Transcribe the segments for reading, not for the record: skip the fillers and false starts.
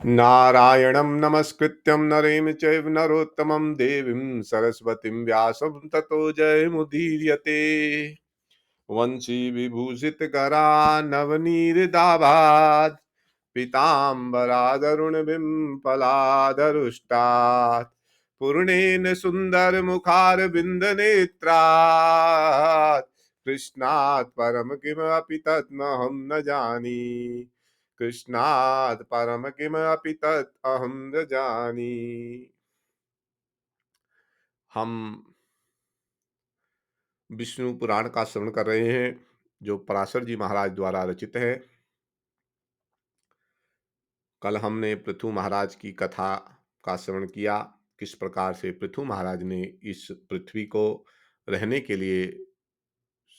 नारायणं नमस्कृत्यं नरेण चैव नरोत्तमं देवीं सरस्वतीं व्यासं ततो जयमुदीर्यते। वंशी विभूषितकरा नवनीरदाभात् पीताम्बरादरुणबिम्बफलादरुष्टात् पूर्णेन सुन्दरमुखारविन्दनेत्रात् कृष्णात् परं किमपि तद्महं न जानी। कृष्णात् परम किमपि तत् अहम न जानी। हम विष्णु पुराण का श्रवण कर रहे हैं जो पराशर जी महाराज द्वारा रचित है। कल हमने पृथु महाराज की कथा का श्रवण किया, किस प्रकार से पृथु महाराज ने इस पृथ्वी को रहने के लिए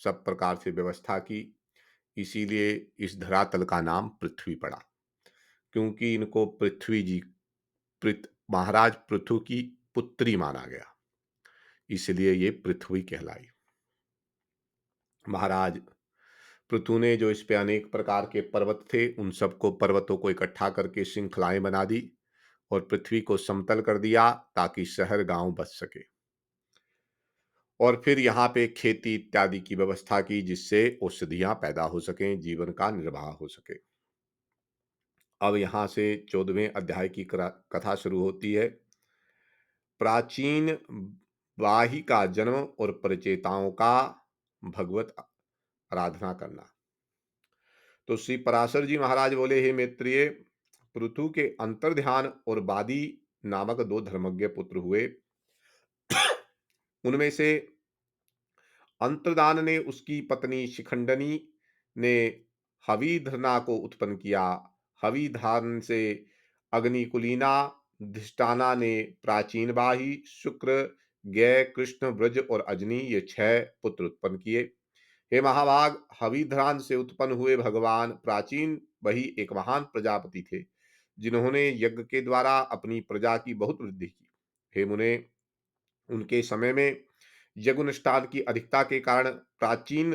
सब प्रकार से व्यवस्था की। इसीलिए इस धरातल का नाम पृथ्वी पड़ा, क्योंकि इनको पृथ्वी जी महाराज पृथु की पुत्री माना गया, इसलिए ये पृथ्वी कहलाई। महाराज पृथु ने जो इस पे अनेक प्रकार के पर्वत थे, उन सबको पर्वतों को इकट्ठा करके श्रृंखलाएं बना दी और पृथ्वी को समतल कर दिया ताकि शहर गांव बच सके। और फिर यहाँ पे खेती इत्यादि की व्यवस्था की, जिससे औषधियां पैदा हो सकें, जीवन का निर्वाह हो सके। अब यहाँ से 14वें अध्याय की कथा शुरू होती है। प्राचीन वाही का जन्म और परिचेताओं का भगवत आराधना करना। तो श्री पराशर जी महाराज बोले, हे मैत्रेय, पृथु के अंतर्ध्यान और बादी नामक दो धर्मज्ञ पुत्र हुए। उनमें से अंतर्दान ने उसकी पत्नी शिखंडनी ने हविधरना को उत्पन्न किया। हविधान से अग्निकुलीना, धिष्टाना ने प्राचीन बाही, शुक्र, गय, कृष्ण, ब्रज और अजनी, ये 6 पुत्र उत्पन्न किए। हे महाभाग, हविध्रान से उत्पन्न हुए भगवान प्राचीन वही एक महान प्रजापति थे, जिन्होंने यज्ञ के द्वारा अपनी प्रजा की बहुत वृद्धि की। हे मुने, उनके समय में यज्ञानुष्ठान की अधिकता के कारण प्राचीन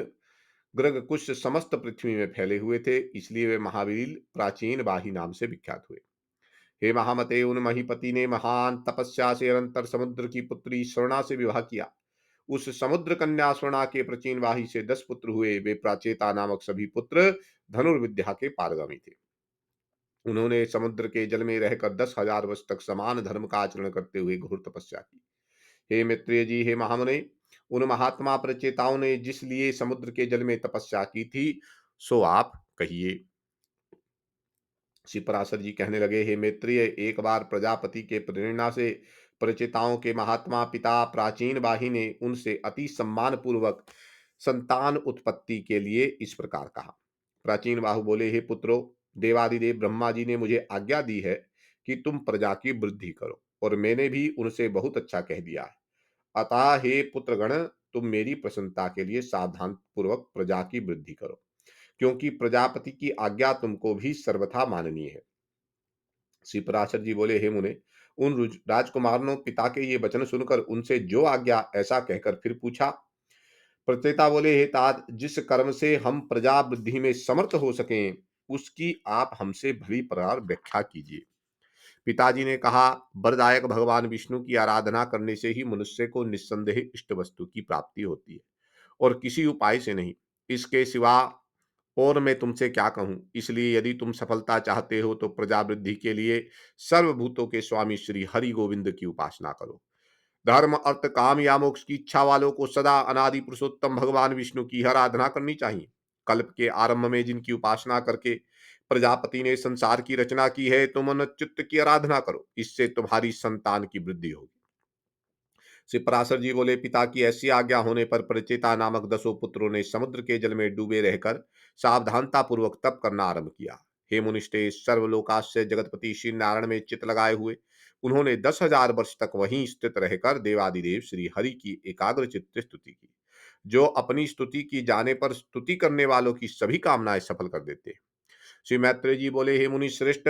ग्रग कुश समस्त पृथ्वी में फैले हुए थे, इसलिए वे महावीर प्राचीन बाही नाम से विख्यात हुए। हे महामते, उन महीपति ने महान तपस्या से अनंतर समुद्र की पुत्री स्वर्णा से विवाह किया। उस समुद्र कन्या स्वर्णा के प्राचीन वाही से 10 पुत्र हुए। वे प्राचेता नामक सभी पुत्र धनुर्विद्या के पारगामी थे। उन्होंने समुद्र के जल में रहकर 10,000 वर्ष तक समान धर्म का आचरण करते हुए घोर तपस्या की। हे मित्रेय जी, हे महामुने, उन महात्मा प्रचेताओं ने जिस लिए समुद्र के जल में तपस्या की थी, सो आप कहिए। श्री पराशर जी कहने लगे, हे मैत्रेय, एक बार प्रजापति के प्रेरणा से प्रचेताओं के महात्मा पिता प्राचीन बाही ने उनसे अति सम्मान पूर्वक संतान उत्पत्ति के लिए इस प्रकार कहा। प्राचीन बाहु बोले, हे पुत्रो, देवादिदेव ब्रह्मा जी ने मुझे आज्ञा दी है कि तुम प्रजा की वृद्धि करो, और मैंने भी उनसे बहुत अच्छा कह दिया है। अतः हे पुत्रगण, तुम मेरी प्रसन्नता के लिए सावधान पूर्वक प्रजा की वृद्धि करो, क्योंकि प्रजापति की आज्ञा तुमको भी सर्वथा माननीय है। श्री पराशर जी बोले, हे मुने, उन राजकुमारों पिता के ये वचन सुनकर उनसे जो आज्ञा, ऐसा कहकर फिर पूछा। प्रचेता बोले, हे तात, जिस कर्म से हम प्रजा वृद्धि में समर्थ हो सकें, उसकी आप हमसे भली प्रकार व्याख्या कीजिए। पिताजी ने कहा, वरदायक भगवान विष्णु की आराधना करने से ही मनुष्य को निस्संदेह इष्ट वस्तु की प्राप्ति होती है, और किसी उपाय से नहीं। इसके सिवा और मैं तुमसे क्या कहूं। इसलिए यदि तुम सफलता चाहते हो तो प्रजा वृद्धि के लिए सर्वभूतों के स्वामी श्री हरि गोविंद की उपासना करो। धर्म, अर्थ, काम या मोक्ष की इच्छा वालों को सदा अनादि पुरुषोत्तम भगवान विष्णु की आराधना करनी चाहिए। कल्प के आरंभ में जिनकी उपासना करके प्रजापति ने संसार की रचना की है, तुम अच्युत की आराधना करो, इससे तुम्हारी संतान की वृद्धि होगी। श्री पराशर जी बोले, पिता की ऐसी आज्ञा होने पर प्रचेता नामक 10 पुत्रों ने समुद्र के जल में डूबे रहकर सावधानता पूर्वक तप करना आरंभ किया। हे मुनिष्ठे, सर्वलोकाश्य जगतपति श्री नारायण में चित लगाए हुए उन्होंने 10,000 वर्ष तक वहीं स्थित रहकर देवादिदेव श्री हरि की एकाग्र चित्त स्तुति की, जो अपनी स्तुति की जाने पर स्तुति करने वालों की सभी कामनाएं सफल कर देते हैं। श्री मैत्रेय जी बोले, हे मुनि श्रेष्ठ,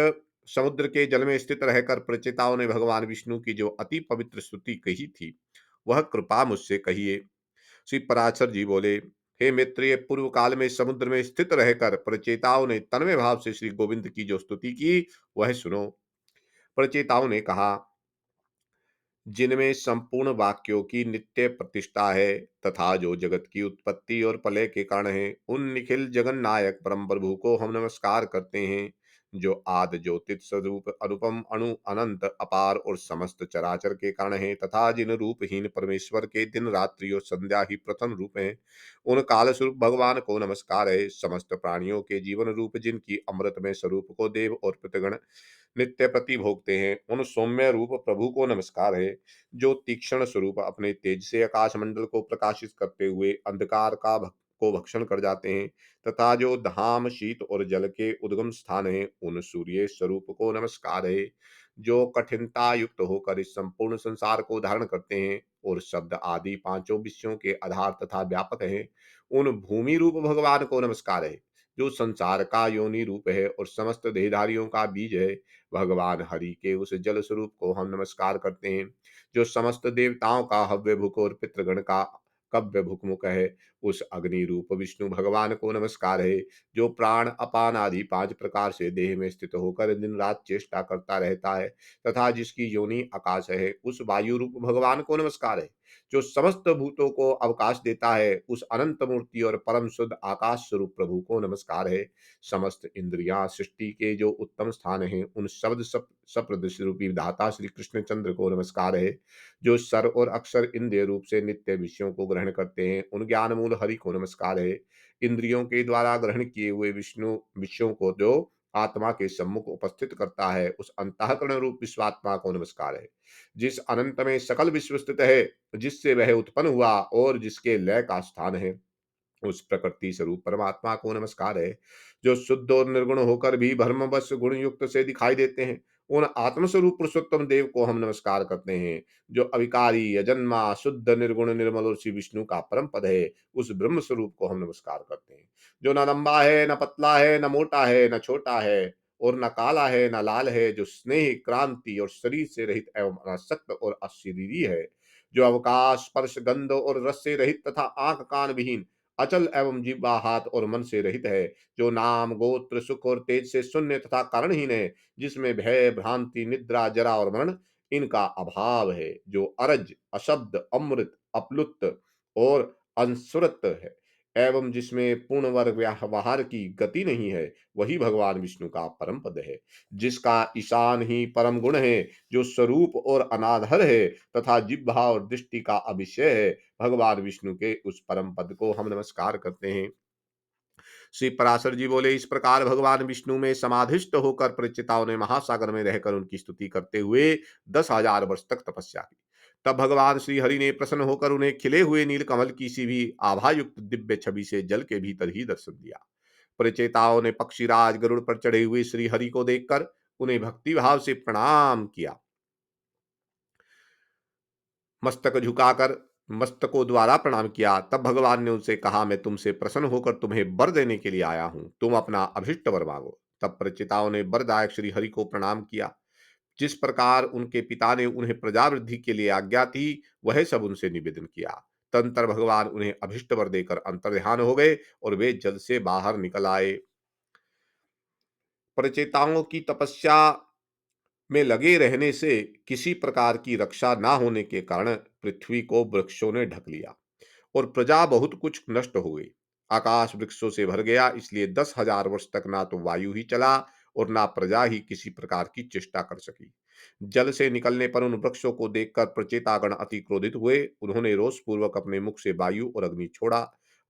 समुद्र के जल में स्थित रहकर प्रचेताओं ने भगवान विष्णु की जो अति पवित्र स्तुति कही थी, वह कृपा मुझसे कहिए। श्री पराशर जी बोले, हे मैत्रेय, पूर्व काल में समुद्र में स्थित रहकर प्रचेताओं ने तन्मय भाव से श्री गोविंद की जो स्तुति की, वह सुनो। प्रचेताओं ने कहा, जिनमें संपूर्ण वाक्यों की नित्य प्रतिष्ठा है तथा जो जगत की उत्पत्ति और प्रलय के कारण है, उन निखिल जगन नायक परम प्रभु को हम नमस्कार करते हैं, जो आद ज्योतिष स्वरूप अनुपम अणु अनंत अपार और समस्त चराचर के कारण है, तथा जिन रूपहीन परमेश्वर के दिन रात्रि और संध्या ही प्रथम रूप है, उन काल स्वरूप भगवान को नमस्कार है। समस्त प्राणियों के जीवन रूप जिनकी अमृत में स्वरूप को देव और पितृगण नित्य प्रति भोगते हैं, उन सौम्य रूप प्रभु को नमस्कार है, जो तीक्ष्ण स्वरूप अपने तेज से आकाश मंडल को प्रकाशित करते हुए अंधकार को भक्षण कर जाते हैं, तथा जो धाम शीत और जल के उद्गम स्थान है, उन सूर्य स्वरूप को नमस्कार है, जो कठिनता युक्त होकर इस संपूर्ण संसार को धारण करते हैं और शब्द आदि पांचों विषयों के आधार तथा व्यापक हैं, उन भूमि रूप भगवान को नमस्कार है, जो संसार का योनि रूप है और समस्त देहधारियों का बीज है। भगवान हरि के उस जल स्वरूप को हम नमस्कार करते हैं, जो समस्त देवताओं का हव्य भुक और पितृगण का कव्य भुकमुख है। उस अग्नि रूप विष्णु भगवान को नमस्कार है, जो प्राण अपान आदि पांच प्रकार से देह में स्थित होकर दिन रात चेष्टा करता रहता है, तथा जिसकी योनि आकाश है। उस वायु रूप भगवान को नमस्कार है, जो समस्त भूतों को अवकाश देता है। उस अनंत मूर्ति और परम शुद्ध आकाश स्वरूप प्रभु को नमस्कार है। समस्त इंद्रियां सृष्टि के जो उत्तम स्थान हैं, उन शब्द सप्रदृश रूपी दाता श्री कृष्ण चंद्र को नमस्कार है, जो सर और अक्षर इंद्रिय रूप से नित्य विषयों को ग्रहण करते हैं। उन ज्ञान मूल हरि को नमस्कार है। इंद्रियों के द्वारा ग्रहण किए हुए विष्णु विषयों को जो आत्मा के सम्मुख उपस्थित करता है, उस अंतःकरण रूप विश्वात्मा को नमस्कार है। जिस अनंत में सकल विश्व स्थित है, जिससे वह उत्पन्न हुआ और जिसके लय का स्थान है, उस प्रकृति स्वरूप परमात्मा को नमस्कार है, जो शुद्ध और निर्गुण होकर भी भ्रमवश गुण युक्त से दिखाई देते हैं। उन आत्मस्वरूप पुरुषोत्तम देव को हम नमस्कार करते हैं, जो अविकारी अजन्मा शुद्ध निर्गुण निर्मल और श्री विष्णु का परम पद है। उस ब्रह्म स्वरूप को हम नमस्कार करते हैं, जो न लंबा है, न पतला है, न मोटा है, न छोटा है और न काला है, न लाल है, जो स्नेह क्रांति और शरीर से रहित एवं अनासक्त और अशरीरी है, जो अवकाश स्पर्श गंध और रस से रहित तथा आंख कान विहीन अचल एवं जिह्वा हाथ और मन से रहित है, जो नाम गोत्र सुख और तेज से शून्य तथा कारणहीन है, जिसमें भय भ्रांति निद्रा जरा और मरण इनका अभाव है, जो अरज अशब्द अमृत अपलुत और अंसुरत है, एवं जिसमें पूर्ण वर्ग व्यवहार की गति नहीं है, वही भगवान विष्णु का परम पद है, जिसका ईशान ही परम गुण है, जो स्वरूप और अनाधर है तथा जिह्वा और दृष्टि का अभिषय है। भगवान विष्णु के उस परम पद को हम नमस्कार करते हैं। श्री पराशर जी बोले, इस प्रकार भगवान विष्णु में समाधिष्ट होकर परिचिताओं ने महासागर में रहकर उनकी स्तुति करते हुए 10,000 वर्ष तक तपस्या की। तब भगवान श्री हरि ने प्रसन्न होकर उन्हें खिले हुए नीलकमल की सी भी आभायुक्त दिव्य छवि से जल के भीतर ही दर्शन दिया। परिचेताओं ने पक्षीराज गरुड़ पर चढ़े हुए श्री हरि को देखकर उन्हें भक्ति भाव से प्रणाम किया। मस्तक झुकाकर मस्तकों द्वारा प्रणाम किया। तब भगवान ने उनसे कहा, मैं तुमसे प्रसन्न होकर तुम्हें वर देने के लिए आया हूं, तुम अपना अभिष्ट वर मांगो। तब प्रचिताओं ने वरदायक श्री हरि को प्रणाम किया। जिस प्रकार उनके पिता ने उन्हें प्रजावृद्धि के लिए आज्ञा थी, वह सब उनसे निवेदन किया। तंत्र भगवान उन्हें अभिष्ट वर देकर अंतर्ध्यान हो गए और वे जल से बाहर निकल आए। प्रचेताओं की तपस्या में लगे रहने से किसी प्रकार की रक्षा ना होने के कारण पृथ्वी को वृक्षों ने ढक लिया और प्रजा बहुत कुछ नष्ट हो गई। आकाश वृक्षों से भर गया, इसलिए 10,000 वर्ष तक ना तो वायु ही चला और ना प्रजा ही किसी प्रकार की चेष्टा कर सकी। जल से निकलने पर उन वृक्षों को देखकर प्रचेतागण अति क्रोधित हुए। उन्होंने रोष पूर्वक अपने मुख से वायु और अग्नि छोड़ा।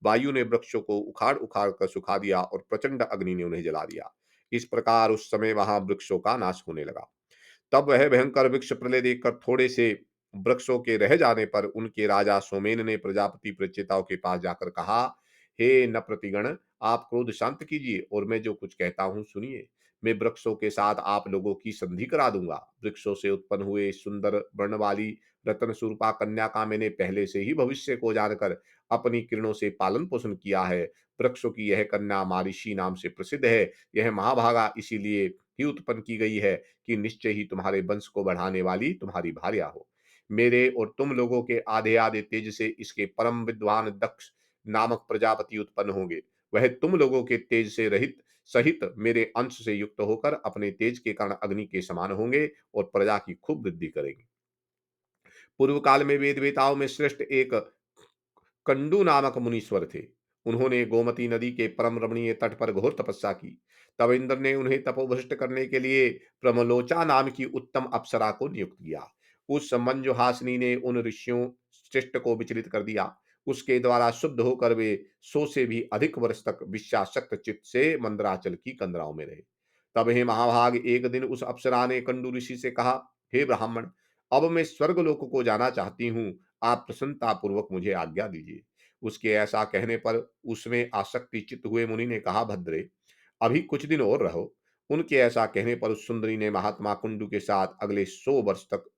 वायु ने वृक्षों को उखाड़ उखाड़ कर सुखा दिया और प्रचंड अग्नि ने उन्हें जला दिया। इस प्रकार उस समय वहां वृक्षों का नाश होने लगा। तब वह भयंकर वृक्ष प्रलय देखकर थोड़े से वृक्षों के रह जाने पर उनके राजा सोमेन ने प्रजापति प्रचेताओं के पास जाकर कहा, हे नप्रतिगण, आप क्रोध शांत कीजिए और मैं जो कुछ कहता हूं सुनिए। मैं वृक्षों के साथ आप लोगों की संधि करा दूंगा। वृक्षों से उत्पन्न हुए सुंदर वर्ण वाली रत्न स्वरूपा कन्या का मैंने पहले से ही भविष्य को जानकर अपनी किरणों से पालन पोषण किया है। वृक्षों की यह कन्या मारिषी नाम से प्रसिद्ध है। यह महाभागा इसीलिए ही उत्पन्न की गई है कि निश्चय ही तुम्हारे वंश को बढ़ाने वाली तुम्हारी भार्या हो। मेरे और तुम लोगों के आधे आधे तेज से इसके परम विद्वान दक्ष नामक प्रजापति उत्पन्न होंगे। वह तुम लोगों के तेज से रहित सहित मेरे अंश से युक्त होकर अपने तेज के कारण अग्नि के समान होंगे और प्रजा की खूब वृद्धि करेंगे। पूर्व काल में वेद वेताओं में श्रेष्ठ एक कंडू नामक मुनीश्वर थे। उन्होंने गोमती नदी के परम रमणीय तट पर घोर तपस्या की। तब इंद्र ने उन्हें तपोभ्रष्ट करने के लिए प्रमलोचा नाम की उत्तम अप्सरा को नियुक्त किया। उस मंजुहासिनी ने उन ऋषियों श्रेष्ठ को विचलित कर दिया। उसके द्वारा शुद्ध होकर वे 100 से भी अधिक वर्ष तक विश्वासक्त चित्त से मंदराचल की कंदराओं में रहे। तब हे महाभाग, एक दिन उस अप्सरा ने कंडू ऋषि से कहा, हे ब्राह्मण, अब मैं स्वर्गलोक को जाना चाहती हूँ। आप प्रसन्नता पूर्वक मुझे आज्ञा दीजिए। उसके ऐसा कहने पर उसमें आसक्ति चित्त हुए मुनि ने कहा, भद्रे, अभी कुछ दिन और रहो। उनके ऐसा कहने पर उस सुंदरी ने महात्मा कुंडू के साथ अगले 100 वर्ष तक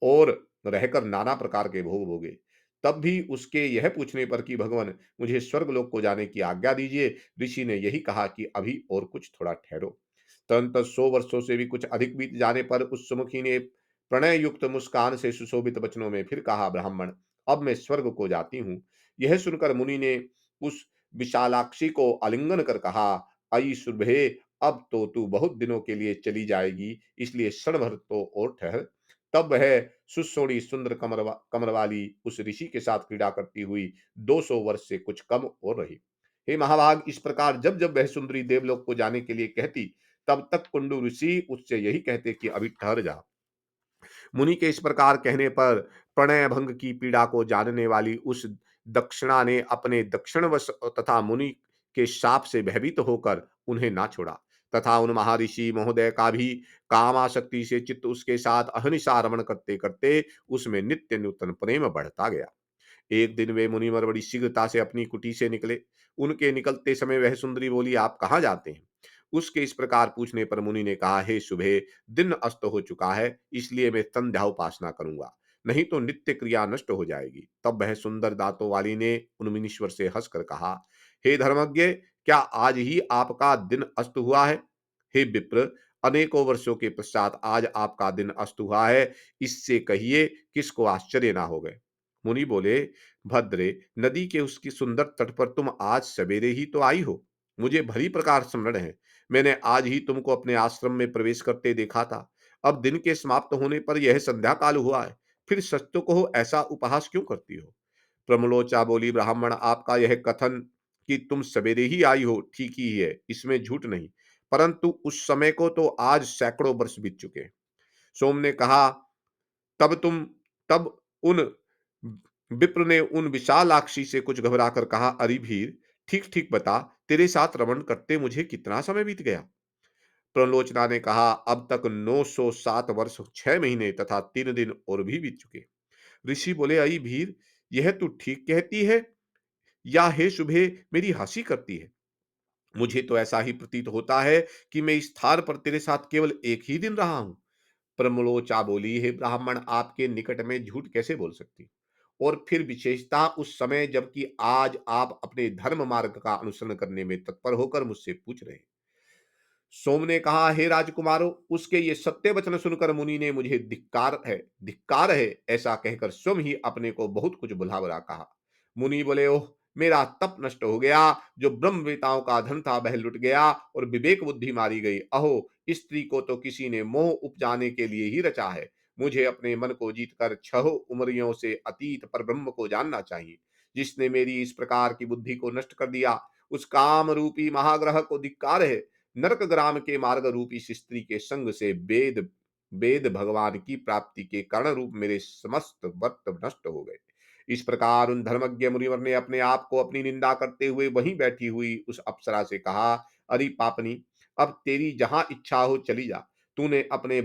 और रहकर नाना प्रकार के भोग भोगे। तब भी उसके यह पूछने पर कि भगवान, मुझे स्वर्गलोक को जाने की आज्ञा दीजिए, ऋषि ने यही कहा कि अभी और कुछ थोड़ा ठहरो। तदनंतर 100 वर्षों से भी कुछ अधिक बीत जाने पर उस सुमुखी ने प्रणय युक्त मुस्कान से सुशोभित वचनों में फिर कहा, ब्राह्मण, अब मैं स्वर्ग को जाती हूँ। यह सुनकर मुनि ने उस विशालाक्षी को आलिंगन कर कहा, अई सुभे, अब तो तू बहुत दिनों के लिए चली जाएगी, इसलिए क्षण भर तो और ठहर। तब वह सुसोड़ी सुंदर कमर वाली उस ऋषि के साथ क्रीड़ा करती हुई 200 वर्ष से कुछ कम और रही। हे महाभाग, इस प्रकार जब जब वह सुंदरी देवलोक को जाने के लिए कहती, तब तक कुंडू ऋषि उससे यही कहते कि अभी ठहर जा। मुनि के इस प्रकार कहने पर प्रणय भंग की पीड़ा को जानने वाली उस दक्षिणा ने अपने दक्षिणवश तथा मुनि के शाप से भयभीत होकर उन्हें ना छोड़ा, तथा उन महर्षि महोदय का भी कामासक्ति से चित्त उसके साथ अहनिशा रमण करते करते उसमें नित्य नूतन प्रेम बढ़ता गया। एक दिन वे मुनिवर बड़ी शीघ्रता से अपनी कुटी से निकले। उनके निकलते समय वह सुंदरी बोली, आप कहाँ जाते हैं? उसके इस प्रकार पूछने पर मुनि ने कहा, हे शुभे, दिन अस्त हो चुका है, इसलिए मैं संध्या उपासना करूंगा, नहीं तो नित्य क्रिया नष्ट हो जाएगी। तब वह सुंदर दांतों वाली ने उन मुनीश्वर से हंसकर कहा, हे धर्मज्ञ, क्या आज ही आपका दिन अस्त हुआ है? हे विप्र, अनेकों वर्षों के पश्चात आज आपका दिन अस्त हुआ है, इससे कहिए किसको आश्चर्य ना हो गए। मुनि बोले, भद्रे, नदी के उसकी सुंदर तट पर तुम आज सवेरे ही तो आई हो। मुझे भली प्रकार स्मरण है, मैंने आज ही तुमको अपने आश्रम में प्रवेश करते देखा था। अब दिन के समाप्त होने पर यह संध्या काल हुआ है, फिर सच तो कहो, ऐसा उपहास क्यों करती हो? प्रमलोचा बोली, ब्राह्मण, आपका यह कथन कि तुम सवेरे ही आई हो ठीक ही है, इसमें झूठ नहीं, परंतु उस समय को तो आज सैकड़ों वर्ष बीत चुके हैं। सोम ने कहा, तब तुम तब उन विप्र ने उन विशालाक्षी से कुछ घबरा कर कहा, अरे भीर, ठीक ठीक बता, तेरे साथ रमण करते मुझे कितना समय बीत गया? प्रलोचना ने कहा, अब तक 907 वर्ष 6 महीने तथा 3 दिन और भी बीत चुके। ऋषि बोले, अई भीर, यह तू ठीक कहती है या हे शुभे मेरी हंसी करती है? मुझे तो ऐसा ही प्रतीत होता है कि मैं इस स्थान पर तेरे साथ केवल एक ही दिन रहा हूं। प्रमलोचा बोली, हे ब्राह्मण, आपके निकट में झूठ कैसे बोल सकती, और फिर विशेषता उस समय जबकि आज आप अपने धर्म मार्ग का अनुसरण करने में तत्पर होकर मुझसे पूछ रहे हैं। सोम ने कहा, हे राजकुमारों, उसके ये सत्य वचन सुनकर मुनि ने मुझे धिक्कार है ऐसा कहकर स्वयं ही अपने को बहुत कुछ भुला कहा। मुनि बोले, ओह, मेरा तप नष्ट हो गया, जो ब्रह्मवेताओं का धन था वह लुट गया और विवेक बुद्धि मारी गई। अहो, स्त्री को तो किसी ने मोह उपजाने के लिए ही रचा है। मुझे अपने मन को जीतकर 6 उमरियों से अतीत पर ब्रह्म को जानना चाहिए। जिसने मेरी इस प्रकार की बुद्धि को नष्ट कर दिया, उस काम रूपी महाग्रह को धिक्कार है। नरक ग्राम के मार्ग रूपी इस स्त्री के संग से वेद वेद भगवान की प्राप्ति के कारण रूप मेरे समस्त व्रत नष्ट हो गए। इस प्रकार उन धर्मज्ञ मुनिवर ने अपने आप को अपनी निंदा करते हुए वहीं बैठी हुई उस अप्सरा से कहा, अरे पापनी, अब तेरी जहां इच्छा हो चली जा। तूने अपने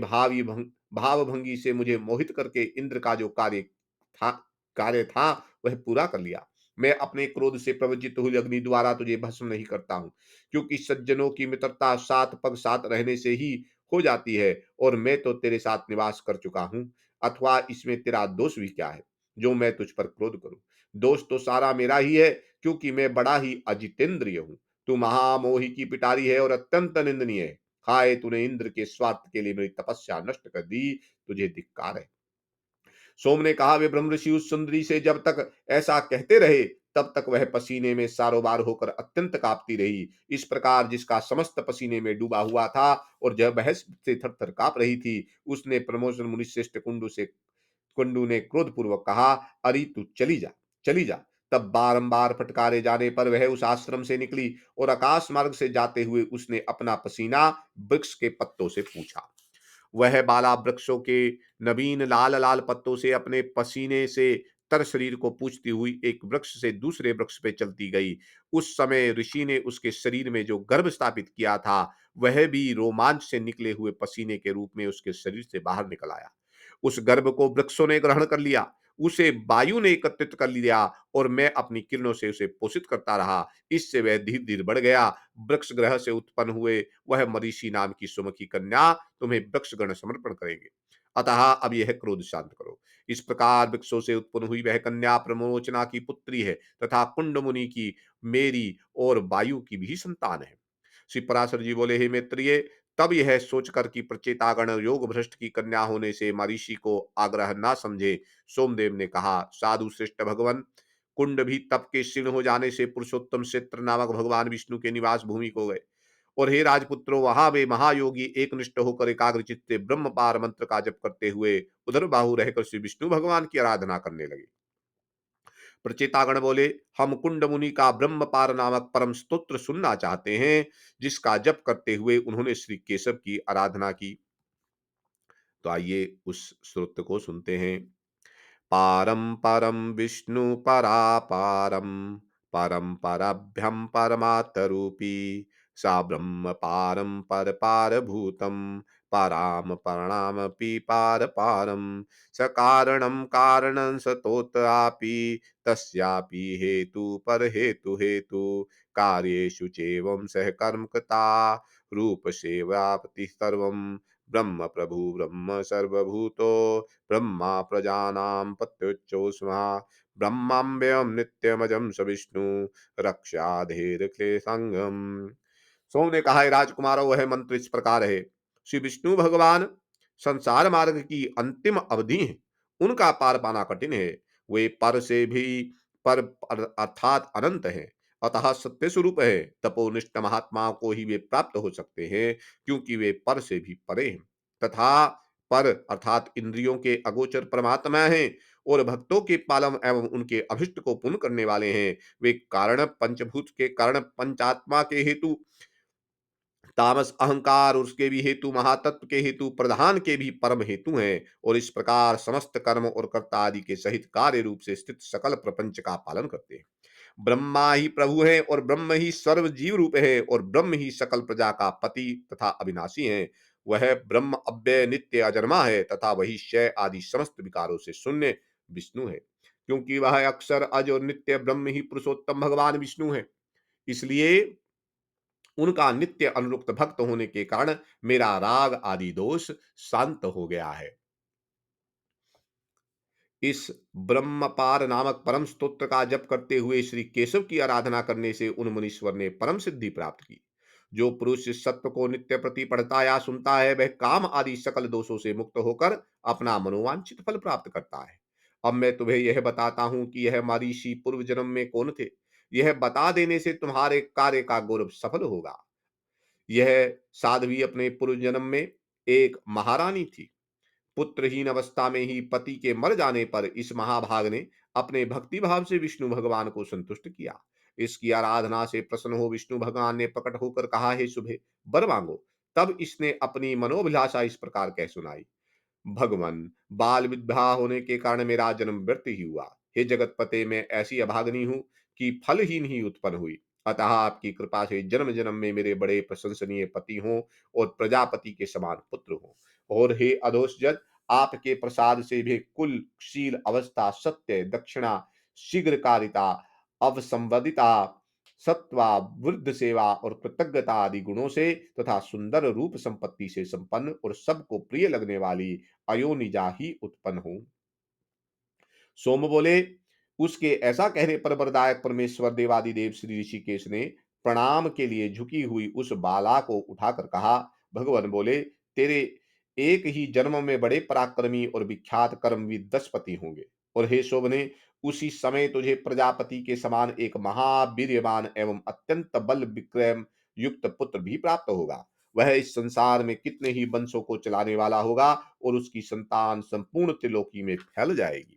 भाव भंगी से मुझे मोहित करके इंद्र का जो था कार्य था वह पूरा कर लिया। मैं अपने क्रोध से प्रवज्जित हुई अग्नि द्वारा तुझे भस्म नहीं करता हूँ, क्योंकि सज्जनों की मित्रता सात पग साथ रहने से ही हो जाती है, और मैं तो तेरे साथ निवास कर चुका हूं। अथवा इसमें तेरा दोष भी क्या है जो मैं तुझ पर क्रोध करूं? दोष तो सारा मेरा ही है, क्योंकि मैं बड़ा ही अजितेंद्रिय हूं। तू महामोही की पिटारी है और अत्यंत निंदनीय है। हाय, तूने इंद्र के स्वार्थ के लिए मेरी तपस्या नष्ट कर दी, तुझे धिक्कार है। सोम ने कहा, वे ब्रह्म ऋषि उस सुंदरी से जब तक ऐसा कहते रहे, तब तक वह पसीने में सारोबार होकर अत्यंत कांपती रही। इस प्रकार जिसका समस्त पसीने में डूबा हुआ था और जब बहस से थर-थर काँप रही थी, उसने प्रमोशन मुनिश्रेष्ठ कुंडू ने क्रोधपूर्वक कहा, अरे तू चली जा, चली जा। तब बारंबार फटकारे जाने पर वह उस आश्रम से निकली और आकाश मार्ग से जाते हुए उसने अपना पसीना वृक्ष के पत्तों से पूछा। वह बाला वृक्षों के नवीन लाल लाल पत्तों से अपने पसीने से तर शरीर को पूछती हुई एक वृक्ष से दूसरे वृक्ष पे चलती गई। उस समय ऋषि ने उसके शरीर में जो गर्भ स्थापित किया था, वह भी रोमांच से निकले हुए पसीने के रूप में उसके शरीर से बाहर निकल आया। उस गर्भ को वृक्षों ने ग्रहण कर लिया, उसे वायु ने एकत्रित कर लिया और मैं अपनी किरणों से उसे पोषित करता रहा। इससे वह धीरे धीरे बढ़ गया। वृक्ष ग्रह से उत्पन्न हुए वह मरीषि नाम की सुमुखी कन्या तुम्हें वृक्ष गण समर्पण करेंगे। अतः अब यह क्रोध शांत करो। इस प्रकार वृक्षों से उत्पन्न हुई वह कन्या प्रमोचना की पुत्री है तथा कुंड मुनि की, मेरी और वायु की भी संतान है। श्री पराशर जी बोले, हे मैत्रिय, तब यह सोचकर कि प्रचेतागण योग भ्रष्ट की कन्या होने से महर्षि को आग्रह ना समझे, सोमदेव ने कहा, साधु श्रेष्ठ भगवान, कुंड भी तप के क्षीण हो जाने से पुरुषोत्तम क्षेत्र नामक भगवान विष्णु के निवास भूमि को गए। और हे राजपुत्रों, वहां वे महायोगी एकनिष्ठ होकर एकाग्र चित्ते ब्रह्म पार मंत्र का जप करते हुए उधर बाहु रहकर श्री विष्णु भगवान की आराधना करने लगे। प्रचेतागण बोले, हम कुंड मुनि का ब्रह्म पार नामक परम स्तोत्र सुनना चाहते हैं, जिसका जप करते हुए उन्होंने श्री केशव की आराधना की। तो आइए उस स्तोत्र को सुनते हैं। पारं परं विष्णु परापारं परं परभ्यं परमात्तरूपी सा ब्रह्म पारं परपारभूतं परां परणामपि पारपारं स कारणं कारणं सतोत्रापि तस्यापि हेतु परहेतु हेतु कार्येषु चैवं सह कर्मकता रूपसेवापति सर्वं ब्रह्म प्रभु ब्रह्म सर्वभूतो ब्रह्मा प्रजानां पत्युच्चोष्मा ब्रह्माम्बयं नित्यमजं सविष्णु रक्षाधेरक्लेशंगम। सोम ने कहा, राजकुमारों, वह मंत्र इस प्रकार है। श्री विष्णु भगवान संसार मार्ग की अंतिम अवधि है, उनका पार पाना कठिन है। वे पर से भी पर अर्थात अनंत है, अतः सत्य स्वरूप है। तपोनिष्ठ महात्माओं को ही वे प्राप्त हो सकते हैं, क्योंकि वे पर से भी परे हैं। तथा पर अर्थात इंद्रियों के अगोचर परमात्मा हैं और भक्तों के पालम एवं उनके अभिष्ट को पूर्ण करने वाले हैं। वे कारण पंचभूत के कारण पंचात्मा के हेतु तामस अहंकार, और उसके भी हेतु महातत्व के हेतु प्रधान के भी परम हेतु हैं। और इस प्रकार समस्त कर्म और कर्ता आदि के सहित कार्य रूप से स्थित सकल प्रपंच का पालन करते हैं। ब्रह्मा ही प्रभु है और ब्रह्म ही सर्व जीव रूप है और ब्रह्म ही सकल प्रजा का पति तथा अविनाशी है। वह ब्रह्म अव्यय नित्य अजन्मा है तथा वही क्षय आदि समस्त विकारों से शून्य विष्णु है। क्योंकि वह अक्षर अज और नित्य ब्रह्म ही पुरुषोत्तम भगवान विष्णु है, इसलिए उनका नित्य अनुरुक्त भक्त होने के कारण मेरा राग आदि दोष शांत हो गया है। इस ब्रह्मपार नामक परम स्तोत्र का जप करते हुए श्री केशव की आराधना करने से उन मुनीश्वर ने परम सिद्धि प्राप्त की। जो पुरुष इस सत्य को नित्य प्रति पढ़ता या सुनता है, वह काम आदि सकल दोषों से मुक्त होकर अपना मनोवांछित फल प्राप्त करता है। अब मैं तुम्हें यह बताता हूं कि यह महर्षि पूर्व जन्म में कौन थे। यह बता देने से तुम्हारे कार्य का गौरव सफल होगा। यह साध्वी अपने पूर्व जन्म में एक महारानी थी। पुत्रहीन अवस्था में ही पति के मर जाने पर इस महाभाग ने अपने भक्ति भाव से विष्णु भगवान को संतुष्ट किया। इसकी आराधना से प्रसन्न हो विष्णु भगवान ने प्रकट होकर कहा, हे शुभे, वर मांगो। तब इसने अपनी मनोभिलाषा इस प्रकार कह सुनाई। भगवान, बाल विधवा होने के कारण मेरा जन्म व्यर्थ ही हुआ। हे जगत पते, मैं ऐसी अभागनी हूँ कि फलहीन ही उत्पन्न हुई। अतः आपकी कृपा से जन्म जन्म में मेरे बड़े प्रशंसनीय पति हों और प्रजापति के समान पुत्र हों। और हे अधोषजन, आपके प्रसाद से भी कुलशील अवस्था, सत्य, दक्षिणा, शीघ्रकारिता, अवसंवदिता, सत्वा, वृद्ध सेवा और कृतज्ञता आदि गुणों से तथा सुंदर रूप संपत्ति से संपन्न और सबको प्रिय लगने वाली अयोनिजा ही उत्पन्न हो। सोम बोले, उसके ऐसा कहने पर वरदायक परमेश्वर देवादिदेव श्री ऋषिकेश ने प्रणाम के लिए झुकी हुई उस बाला को उठाकर कहा। भगवान बोले, तेरे एक ही जन्म में बड़े पराक्रमी और विख्यात कर्मवीर 10 पति होंगे। और हे शोभने, उसी समय तुझे प्रजापति के समान एक महावीर्यवान एवं अत्यंत बल विक्रम युक्त पुत्र भी प्राप्त होगा। वह इस संसार में कितने ही वंशों को चलाने वाला होगा और उसकी संतान संपूर्ण त्रिलोकी में फैल जाएगी।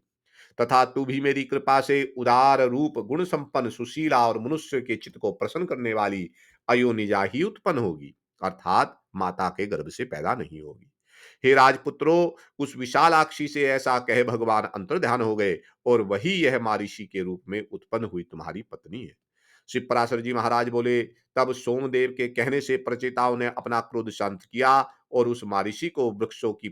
तथा तू भी मेरी कृपा से उदार रूप, गुण संपन्न, सुशीला और मनुष्य के चित्त को प्रसन्न करने वाली अयोनिजा ही उत्पन्न होगी, अर्थात माता के गर्भ से पैदा नहीं होगी। हे राजपुत्रो, उस विशालाक्षी से ऐसा कहे भगवान अंतर्ध्यान हो गए और वही यह मारिषि के रूप में उत्पन्न हुई तुम्हारी पत्नी है। शिव पराशर जी महाराज बोले, तब सोमदेव के कहने से प्रचेताओं ने अपना क्रोध शांत किया और उस मारिषि को वृक्षों से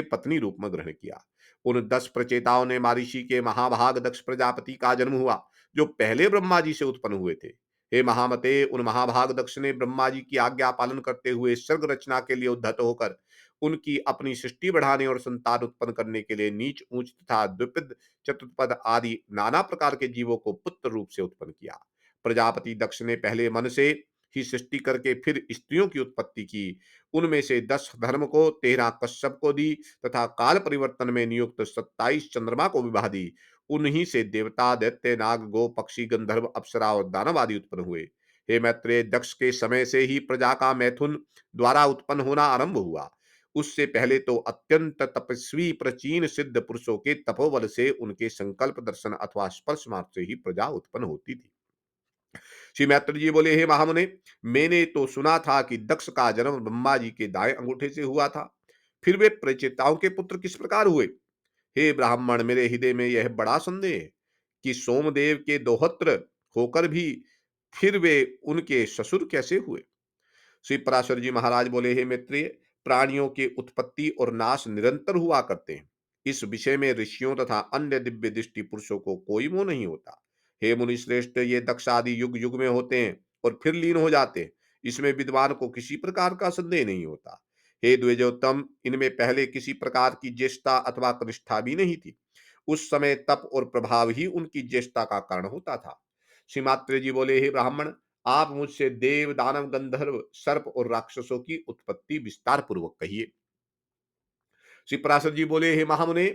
पत्नी रूप में ग्रहण किया। उन 10 प्रचेताओं ने मारिषि के महाभाग दक्ष प्रजापति का जन्म हुआ, जो पहले ब्रह्मा जी से उत्पन्न हुए थे। हे महामते, उन महाभाग दक्ष ने ब्रह्मा जी की आज्ञा पालन करते हुए सर्ग रचना के लिए उद्धत होकर उनकी अपनी सृष्टि बढ़ाने और संतान उत्पन्न करने के लिए नीच ऊंच तथा द्विपद चतुष्पद आदि नाना प्रकार के जीवों को पुत्र रूप से उत्पन्न किया। प्रजापति दक्ष ने पहले मन से ही सृष्टि करके फिर स्त्रियों की उत्पत्ति की। उनमें से 10 धर्म को, 13 कश्यप को दी तथा काल परिवर्तन में नियुक्त 27 चंद्रमा को विवाह दी। उन्हीं से देवता, दैत्य, नाग, गो, पक्षी, गंधर्व, अप्सरा और दानव आदि उत्पन्न हुए। हे मैत्रेय, दक्ष के समय से ही प्रजा का मैथुन द्वारा उत्पन्न होना आरंभ हुआ। उससे पहले तो अत्यंत तपस्वी प्राचीन सिद्ध पुरुषों के तपोबल से उनके संकल्प दर्शन अथवा स्पर्श मात्र से ही प्रजा उत्पन्न होती थी। श्री मैत्र जी बोले, हे महामुने, मैंने तो सुना था कि दक्ष का जन्म ब्रह्मा जी के दाएं अंगूठे से हुआ था। फिर वे प्रचेताओं के पुत्र किस प्रकार हुए? हे ब्राह्मण, मेरे हृदय में यह बड़ा संदेह है कि सोमदेव के दोहत्र होकर भी फिर वे उनके ससुर कैसे हुए? श्री पराशर जी महाराज बोले, हे मित्रिय, प्राणियों के उत्पत्ति और नाश निरंतर हुआ करते हैं। इस विषय में ऋषियों तथा अन्य दिव्य दृष्टि पुरुषों को कोई मोह नहीं होता। हे मुनि श्रेष्ठ, ये दक्ष आदि युग युग में होते हैं और फिर लीन हो जाते हैं। इसमें विद्वान को किसी प्रकार का संदेह नहीं होता। हे द्विजोत्तम, इनमें पहले किसी प्रकार की ज्येष्ठता अथवा कनिष्ठा भी नहीं थी। उस समय तप और प्रभाव ही उनकी ज्येष्ठता का कारण होता था। श्रीमात्र जी बोले, हे ब्राह्मण, आप मुझसे देव, दानव, गंधर्व, सर्प और राक्षसों की उत्पत्ति विस्तार पूर्वक कहिए। श्री पराशर जी बोले, हे महामुने,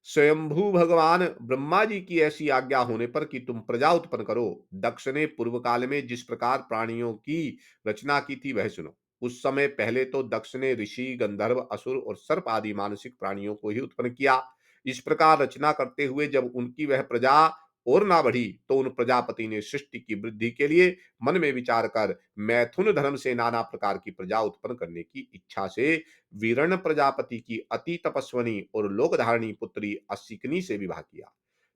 स्वयंभू भगवान ब्रह्मा जी की ऐसी आज्ञा होने पर कि तुम प्रजा उत्पन्न करो, दक्ष ने पूर्व काल में जिस प्रकार प्राणियों की रचना की थी वह सुनो। उस समय पहले तो दक्ष ने ऋषि, गंधर्व, असुर और सर्प आदि मानसिक प्राणियों को ही उत्पन्न किया। इस प्रकार रचना करते हुए जब उनकी वह प्रजा और ना बढ़ी, तो उन प्रजापति ने सृष्टि की वृद्धि के लिए मन में विचार कर मैथुन धर्म से नाना प्रकार की प्रजा उत्पन्न करने की इच्छा से वीरण प्रजापति की अति तपस्वनी और लोकधारणी पुत्री असिकनी से विवाह किया।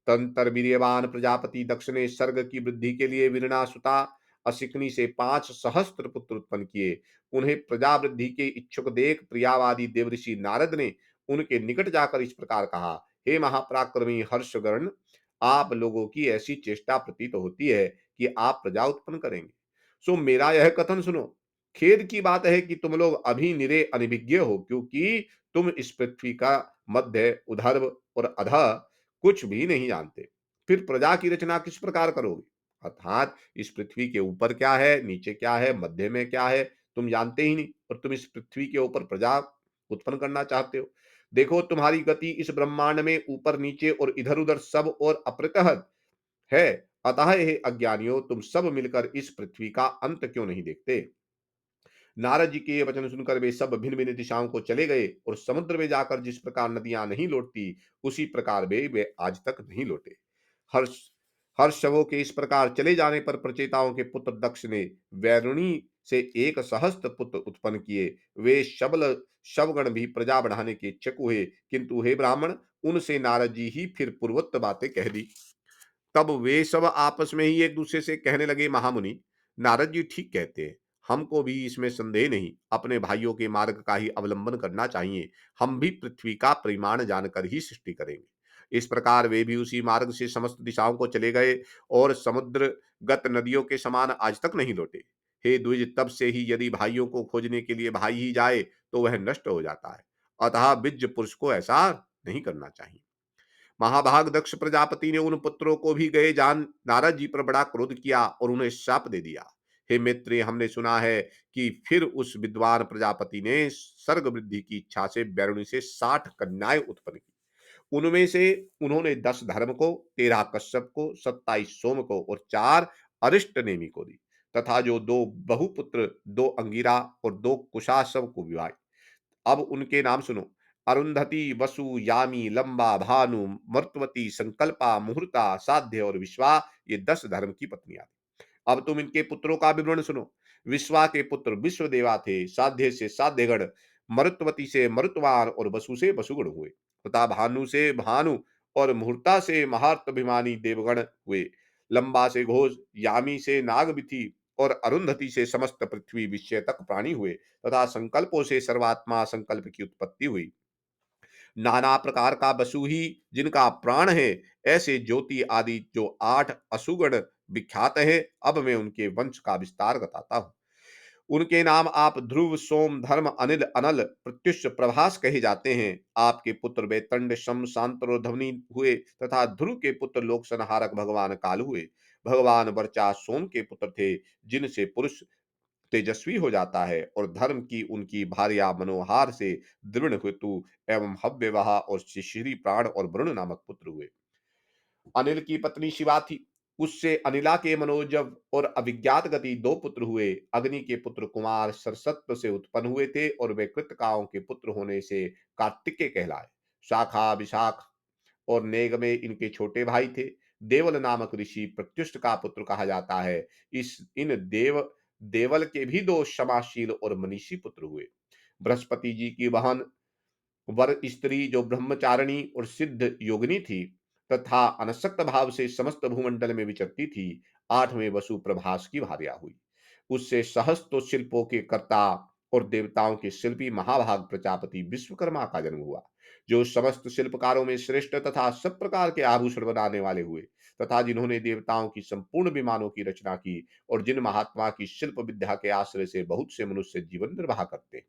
तंतर वीर्यवान प्रजापति दक्ष ने सर्ग की वृद्धि के लिए वीरणा सुता असिकनी से 5 सहस्त्र पुत्र उत्पन्न किए। उन्हें प्रजा वृद्धि के इच्छुक देख प्रियावादी देवऋषि नारद ने उनके निकट जाकर इस प्रकार कहा, हे महापराक्रमी हर्षगण, आप लोगों की ऐसी चेष्टा प्रतीत होती है कि आप प्रजा उत्पन्न करेंगे। सो मेरा यह कथन सुनो। खेद की बात है कि तुम लोग अभी निरे अनभिज्ञ हो, क्योंकि तुम इस पृथ्वी का मध्य, उधर्व और अधः कुछ भी नहीं जानते। फिर प्रजा की रचना किस प्रकार करोगे? अर्थात इस पृथ्वी के ऊपर क्या है, नीचे क्या है, मध्य में क्या है, तुम जानते ही नहीं, और तुम इस पृथ्वी के ऊपर प्रजा उत्पन्न करना चाहते हो। देखो, तुम्हारी गति इस ब्रह्मांड में ऊपर नीचे और इधर उधर सब और अप्रतहत है। अतः हे अज्ञानियों, तुम सब मिलकर इस पृथ्वी का अंत क्यों नहीं देखते? नारद जी के ये वचन सुनकर वे सब भिन्न भिन्न दिशाओं को चले गए और समुद्र में जाकर जिस प्रकार नदियां नहीं लौटती, उसी प्रकार वे आज तक नहीं लौटे। हर्ष हर्षवों के इस प्रकार चले जाने पर प्रचेताओं के पुत्र दक्ष ने वैरुणी से 1 सहस्त्र पुत्र उत्पन्न किए। वे शबल शवगण भी प्रजा बढ़ाने के इच्छुक हुए, किंतु हे ब्राह्मण, उनसे नारद जी ही फिर पूर्वोक्त बातें कह दी। तब वे सब आपस में ही एक दूसरे से कहने लगे, महामुनि, नारद जी ठीक कहते हैं। हमको भी इसमें संदेह नहीं, अपने भाइयों के मार्ग का ही अवलंबन करना चाहिए। हम भी पृथ्वी का परिमाण जानकर ही सृष्टि करेंगे। इस प्रकार वे भी उसी मार्ग से समस्त दिशाओं को चले गए और समुद्र गत नदियों के समान आज तक नहीं लौटे। हे द्विज, तब से ही यदि भाइयों को खोजने के लिए भाई ही जाए तो वह नष्ट हो जाता है। अतः विज्ञ पुरुष को ऐसा नहीं करना चाहिए। महाभाग दक्ष प्रजापति ने उन पुत्रों को भी गए जान नारद जी पर बड़ा क्रोध किया और उन्हें शाप दे दिया। हे मैत्रेय, हमने सुना है कि फिर उस विद्वान प्रजापति ने सर्ग वृद्धि की इच्छा से बैरुणी से 60 कन्याएं उत्पन्न की। उनमें से उन्होंने 10 धर्म को, 13 कश्यप को, 27 सोम को और 4 अरिष्ट नेमि को दी, तथा जो 2 बहुपुत्र, 2 अंगिरा और 2 कुशासव को विवाह। अब उनके नाम सुनो। अरुंधति, वसु, यामी, लंबा, भानु, मर्तवती, संकल्पा, मुहूर्ता, साध्य और विश्वा, ये 10 धर्म की पत्नियां थी। अब तुम इनके पुत्रों का विवरण सुनो। विश्वा के पुत्र विश्वदेवा थे, साध्य से साध्यगण, मरुत्वती से मरुत्वान और वसु से वसुगण हुए, तथा भानु से भानु और मुहूर्ता से महात्भिमानी देवगण हुए। लंबा से घोष, यामी से नागविथि और अरुंधति से समस्त पृथ्वी विषय तक प्राणी हुए, तथा संकल्पों से सर्वात्मा संकल्प की उत्पत्ति हुई। नाना प्रकार का वसु ही जिनका प्राण है, ऐसे ज्योति आदि जो 8 असुगण विख्यात है। अब मैं उनके वंश का विस्तार बताता हूँ। उनके नाम आप ध्रुव, सोम, धर्म, अनिल, अनल, प्रत्युष, प्रभास कहे जाते हैं। आपके पुत्र वेतंड, शम, शांतर और ध्वनि हुए, तथा ध्रुव के पुत्र लोक संहारक भगवान काल हुए। भगवान वर्चा सोम के पुत्र थे, जिनसे पुरुष तेजस्वी हो जाता है, और धर्म की उनकी भार्या मनोहार से दृढ़ हेतु एवं हव्यवाह और शिशिरी प्राण और वरुण नामक पुत्र हुए। अनिल की पत्नी शिवा थी। उससे अनिला के मनोजव और अभिज्ञात गति 2 पुत्र हुए। अग्नि के पुत्र कुमार सरसत्व से उत्पन्न हुए थे, और वे कृतकाओं के पुत्र होने से कार्तिकेय कहलाए। शाखा, विशाख और नेग में इनके छोटे भाई थे। देवल नामक ऋषि प्रत्युष्ट का पुत्र कहा जाता है। इस इन देवल के भी 2 क्षमाशील और मनीषी पुत्र हुए। बृहस्पति जी की बहन वर स्त्री जो ब्रह्मचारिणी और सिद्ध योगिनी थी, तथा अनसक्त भाव से समस्त भूमंडल में विचरती थी, 8वें वसु प्रभास की भार्या हुई। उससे सहस्त्र शिल्पों के कर्ता और देवताओं के शिल्पी महाभाग प्रजापति विश्वकर्मा का जन्म हुआ, जो समस्त शिल्पकारों में श्रेष्ठ तथा सब प्रकार के आभूषण बनाने वाले हुए, तथा जिन्होंने देवताओं की संपूर्ण विमानों की रचना की, और जिन महात्मा की शिल्प विद्या के आश्रय से बहुत से मनुष्य जीवन निर्वाह करते।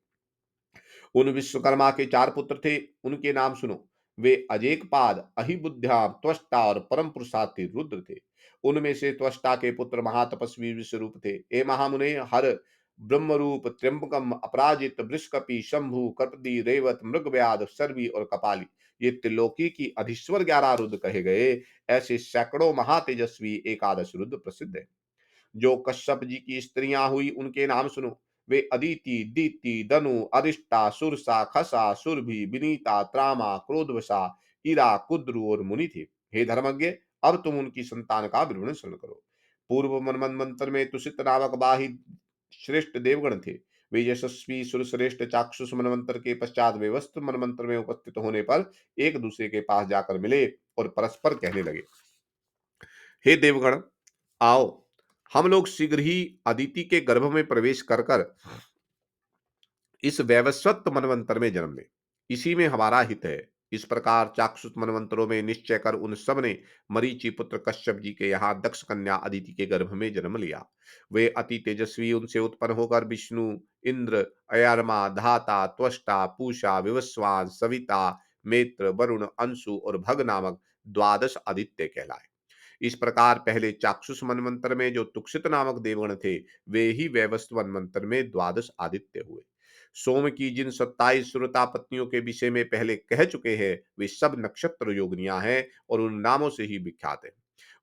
उन विश्वकर्मा के 4 पुत्र थे। उनके नाम सुनो। वे अजेकपाद, अहिबुद्ध्या, त्वष्टा और परम पुरुषार्थी रुद्र थे। उनमें से त्वष्टा के पुत्र महातपस्वी विश्वरूप थे। ए महामुने, हर, ब्रह्मरूप, त्र्यंबकम, अपराजित, वृषकपि, शंभु, कटदी, रेवत, मृगव्याध, सर्वी और कपाली, ये त्रिलोकी की अधीश्वर 11 रुद्र कहे गए। ऐसे सैकड़ों महातेजस्वी एकादश रुद्र प्रसिद्ध है। जो कश्यप जी की स्त्रियां हुई, उनके नाम सुनो। वे अदिति, दीति, दनु, अरिष्टा, सुरसा, खसा, सुरभि, विनीता, त्रामा, क्रोधवशा, ईरा, कुद्रु और मुनि थे। हे धर्मज्ञ, अब तुम उनकी संतान का विवरण श्रवण करो। पूर्व मनमंत्र में तुषित नामक बाही श्रेष्ठ देवगण थे। वे यशस्वी सुरश्रेष्ठ चाक्षुष मनमंत्र के पश्चात वे वस्त्र मनमंत्र में उपस्थित होने पर एक दूसरे के पास जाकर मिले और परस्पर कहने लगे, हे देवगण, आओ, हम लोग शीघ्र ही अदिति के गर्भ में प्रवेश कर कर इस वैवस्वत मनवंतर में जन्म ले। इसी में हमारा हित है। इस प्रकार चाक्षुष मनवंतरों में निश्चय कर उन सब ने मरीचि पुत्र कश्यप जी के यहाँ दक्ष कन्या अदिति के गर्भ में जन्म लिया। वे अति तेजस्वी उनसे उत्पन्न होकर विष्णु, इंद्र, अयरमा, धाता, त्वष्टा, पूषा, विवस्वान, सविता, मेत्र, वरुण, अंशु और भग नामक द्वादश आदित्य कहलाए। इस प्रकार पहले चाक्षुष मनवंतर में जो तुक्षित नामक देवगण थे, वे ही वैवस्वत मनवंतर में द्वादश आदित्य हुए। सोम की जिन 27 सुरता पत्नियों के विषय में पहले कह चुके हैं, वे सब नक्षत्र योगिनियां हैं और उन नामों से ही विख्यात है।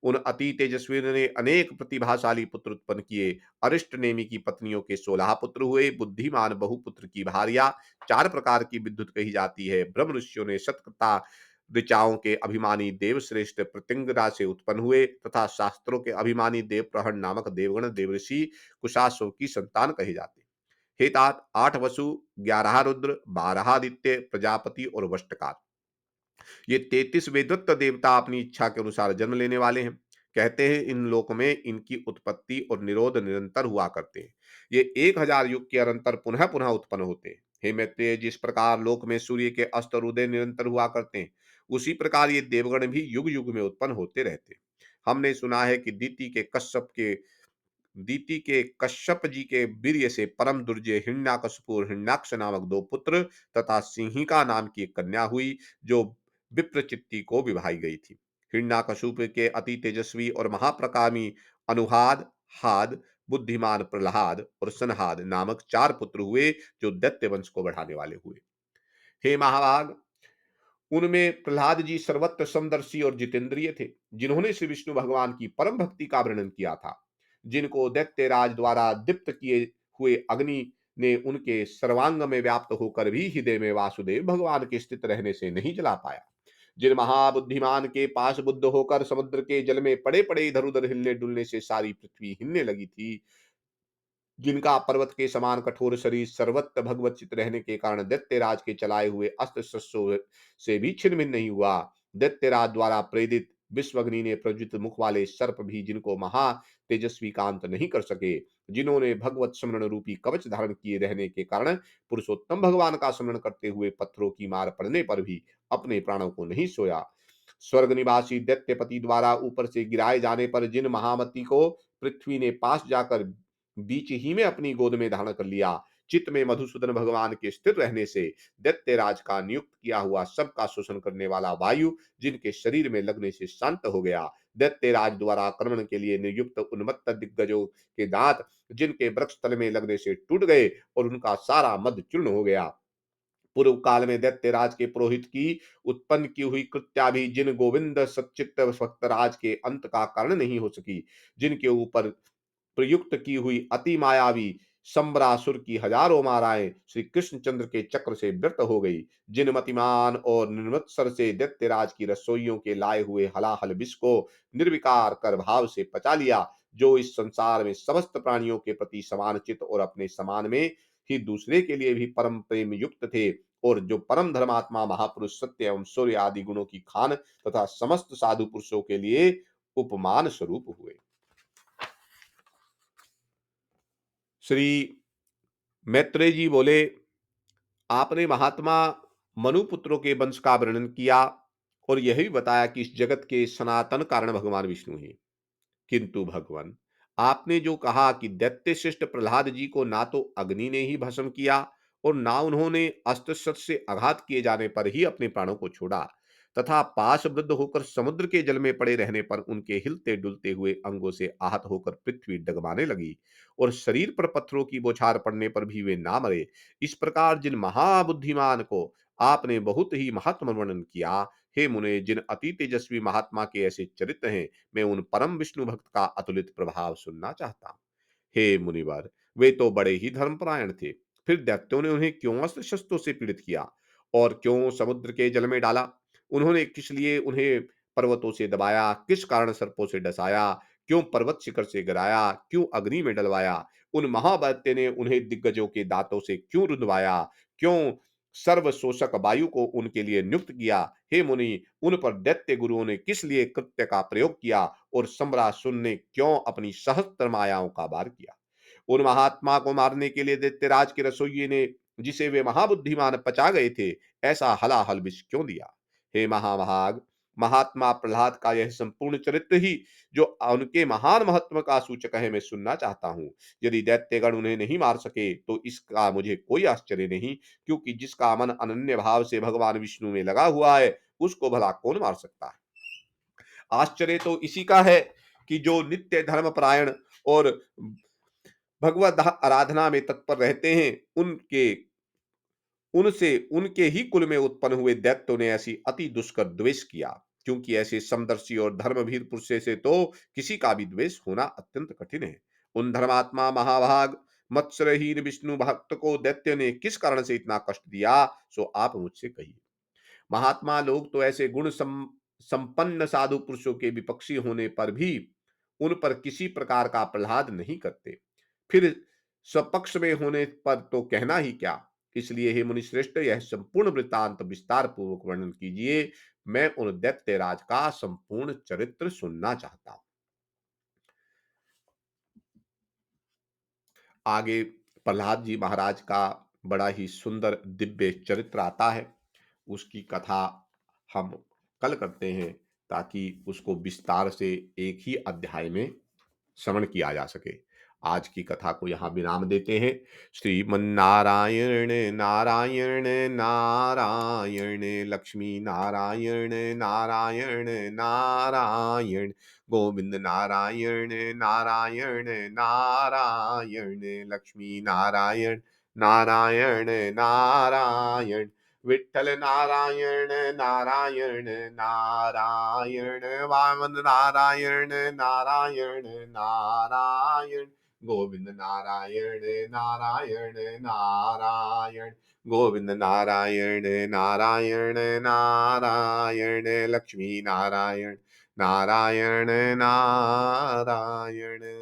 उन अति तेजस्वी ने अनेक प्रतिभाशाली पुत्र उत्पन्न किए। अरिष्ट नेमि की पत्नियों के 16 पुत्र हुए। बुद्धिमान बहुपुत्र की भार्या 4 प्रकार की विद्युत कही जाती है। ब्रह्म ऋषियों ने सतकृता ऋचाओं के अभिमानी देवश्रेष्ठ प्रत्यंगरा से उत्पन्न हुए, तथा शास्त्रों के अभिमानी देवप्रहण नामक देवगण देवऋषि कुशासव की संतान कहे जाते। हे तात, 8 वसु, 11 रुद्र, 12 आदित्य, प्रजापति और वष्टकार, ये 33 वेदत्त देवता अपनी इच्छा के अनुसार जन्म लेने वाले हैं। कहते हैं इन लोक में इनकी उत्पत्ति और निरोध निरंतर हुआ करते हैं। ये 1000 युग के अनंतर पुनः पुनः उत्पन्न होते हैं। हे मैत्रेय, जिस प्रकार लोक में सूर्य के अस्त और उदय निरंतर हुआ करते हैं, उसी प्रकार ये देवगण भी युग युग में उत्पन्न होते रहते हैं। हमने सुना है कि दीति के कश्यप जी के वीर्य से परम दुर्जय हिरण्याकशिपु और हिरण्याक्ष नामक 2 पुत्र, तथा सिंहिका नाम की एक कन्या हुई, जो विप्रचित्ति को विभाई गई थी। हिरण्याकशिपु के अति तेजस्वी और महाप्रकामी अनुहाद, हाद, बुद्धिमान प्रहलाद और सनहाद नामक 4 पुत्र हुए जो दैत्य वंश को बढ़ाने वाले हुए। हे महाभाग, उनमें प्रहलाद जी सर्वत्र समदर्शी और जितेंद्रिय थे, जिन्होंने श्री विष्णु भगवान की परम भक्ति का वर्णन किया था, जिनको दैत्यराज द्वारा दीप्त किए हुए अग्नि ने उनके सर्वांग में व्याप्त होकर भी हृदय में वासुदेव भगवान के स्थित रहने से नहीं जला पाया। जिन महाबुद्धिमान के पास बुद्ध होकर समुद्र के जल में पड़े पड़े इधर उधर हिलने डुलने से सारी पृथ्वी हिलने लगी थी, जिनका पर्वत के समान कठोर शरीर सर्वत्र भगवत चित रहने के कारण दैत्यराज के चलाए हुए अस्त्र शस्त्रों से भी छिन्न भिन्न नहीं हुआ। दैत्यराज द्वारा प्रेरित विश्वग्नि ने प्रज्वलित मुख वाले सर्प भी जिनको महा तेजस्वी का अंत नहीं कर सके, जिन्होंने भगवत स्मरण रूपी कवच धारण किए रहने के कारण पुरुषोत्तम भगवान का स्मरण करते हुए पत्थरों की मार पड़ने पर भी अपने प्राणों को नहीं सोया। स्वर्ग निवासी दैत्यपति द्वारा ऊपर से गिराए जाने पर जिन महामती को पृथ्वी ने पास जाकर बीच ही में अपनी गोद में धारण कर लिया, चित्त में मधुसूदन भगवान के स्थिर रहने से दैत्यराज का नियुक्त किया हुआ सबका शोषण करने वाला वायु जिनके शरीर में लगने से शांत हो गया, दैत्यराज द्वारा आक्रमण के लिए नियुक्त उन्मत्त दिग्गजों के दांत जिनके वृक्ष तल में लगने से टूट गए और उनका सारा मद चूर्ण हो गया। पूर्व काल में दैत्यराज के पुरोहित की उत्पन्न की हुई कृत्या भी जिन गोविंद सच्चित्त भक्तराज के अंत का कारण नहीं हो सकी, जिनके ऊपर प्रयुक्त की हुई अति मायावी संबरासुर की हजारों माराएं श्री कृष्णचंद्र के चक्र से व्यर्थ हो गई, जिन मतिमान और निर्मत्सर से दैत्यराज की रसोइयों के लाए हुए हलाहल विष को निर्विकार कर भाव से पचा लिया, जो इस संसार में समस्त प्राणियों के प्रति समान चित और अपने समान में ही दूसरे के लिए भी परम प्रेम युक्त थे, और जो परम धर्मात्मा महापुरुष सत्य एवं सूर्य आदि गुणों की खान तथा समस्त साधु पुरुषों के लिए उपमान स्वरूप हुए। श्री मैत्रेय जी बोले, आपने महात्मा मनुपुत्रों के वंश का वर्णन किया और यह भी बताया कि इस जगत के सनातन कारण भगवान विष्णु हैं। किंतु भगवान, आपने जो कहा कि दैत्य श्रेष्ठ प्रहलाद जी को ना तो अग्नि ने ही भस्म किया और ना उन्होंने अस्त्र शस्त्र से आघात किए जाने पर ही अपने प्राणों को छोड़ा, तथा पास वृद्ध होकर समुद्र के जल में पड़े रहने पर उनके हिलते डुलते हुए अंगों से आहत होकर पृथ्वी डगमाने लगी और शरीर पर पत्थरों की बौछार पड़ने पर भी वे ना मरे। इस प्रकार जिन महाबुद्धिमान को आपने बहुत ही महत्व वर्णन किया, हे मुने, जिन अति तेजस्वी महात्मा के ऐसे चरित्र हैं, मैं उन परम विष्णु भक्त का अतुलित प्रभाव सुनना चाहता हूँ। हे मुनिवर, वे तो बड़े ही धर्मपरायण थे, फिर दैत्यों ने उन्हें क्यों अस्त्र शस्त्रों से पीड़ित किया और क्यों समुद्र के जल में डाला? उन्होंने किस लिए उन्हें पर्वतों से दबाया, किस कारण सर्पों से डसाया, क्यों पर्वत शिखर से गिराया, क्यों अग्नि में डलवाया, उन महादैत्य ने उन्हें दिग्गजों के दांतों से क्यों रुंधवाया, क्यों सर्व शोषक वायु को उनके लिए नियुक्त किया? हे मुनि, उन पर दैत्य गुरुओं ने किस लिए कृत्य का प्रयोग किया और सम्रासुर ने क्यों अपनी सहस्त्र मायाओं का वार किया? उन महात्मा को मारने के लिए दैत्यराज के रसोइये ने, जिसे वे महाबुद्धिमान पचा गए थे, ऐसा हलाहल विष क्यों दिया? हे महाभाग, महात्मा प्रहलाद का यह संपूर्ण चरित्र ही जो उनके महान महत्व का सूचक है, मैं सुनना चाहता हूँ। यदि दैत्यगण उन्हें नहीं मार सके तो इसका मुझे कोई आश्चर्य नहीं, क्योंकि जिसका मन अनन्य भाव से भगवान विष्णु में लगा हुआ है, उसको भला कौन मार सकता है? आश्चर्य तो इसी का है कि जो नित्य धर्म परायण और भगवत आराधना में तत्पर रहते हैं, उनसे उनके ही कुल में उत्पन्न हुए दैत्यों ने ऐसी अति दुष्कर द्वेष किया, क्योंकि ऐसे समदर्शी और धर्मवीर पुरुष से तो किसी का भी द्वेष होना अत्यंत कठिन है। उन धर्मात्मा महाभाग मत्सरहीन विष्णु भक्त को दैत्य ने किस कारण से इतना कष्ट दिया, सो आप मुझसे कहिए। महात्मा लोग तो ऐसे संपन्न साधु पुरुषों के विपक्षी होने पर भी उन पर किसी प्रकार का प्रहलाद नहीं करते, फिर स्वपक्ष में होने पर तो कहना ही क्या। इसलिए हे मुनिश्रेष्ठ, यह संपूर्ण वृत्तांत विस्तार पूर्वक वर्णन कीजिए, मैं उन दैत्यराज का संपूर्ण चरित्र सुनना चाहता हूं। आगे प्रहलाद जी महाराज का बड़ा ही सुंदर दिव्य चरित्र आता है, उसकी कथा हम कल करते हैं, ताकि उसको विस्तार से एक ही अध्याय में श्रवण किया जा सके। आज की कथा को यहाँ विराम देते हैं। श्रीमन्नारायण नारायण नारायण, लक्ष्मी नारायण नारायण नारायण, गोविंद नारायण नारायण नारायण, लक्ष्मी नारायण नारायण नारायण, विठ्ठल नारायण नारायण नारायण, वामन नारायण नारायण नारायण, गोविंद नारायण नारायण नारायण, गोविंद नारायण नारायण नारायण, लक्ष्मी नारायण नारायण नारायण।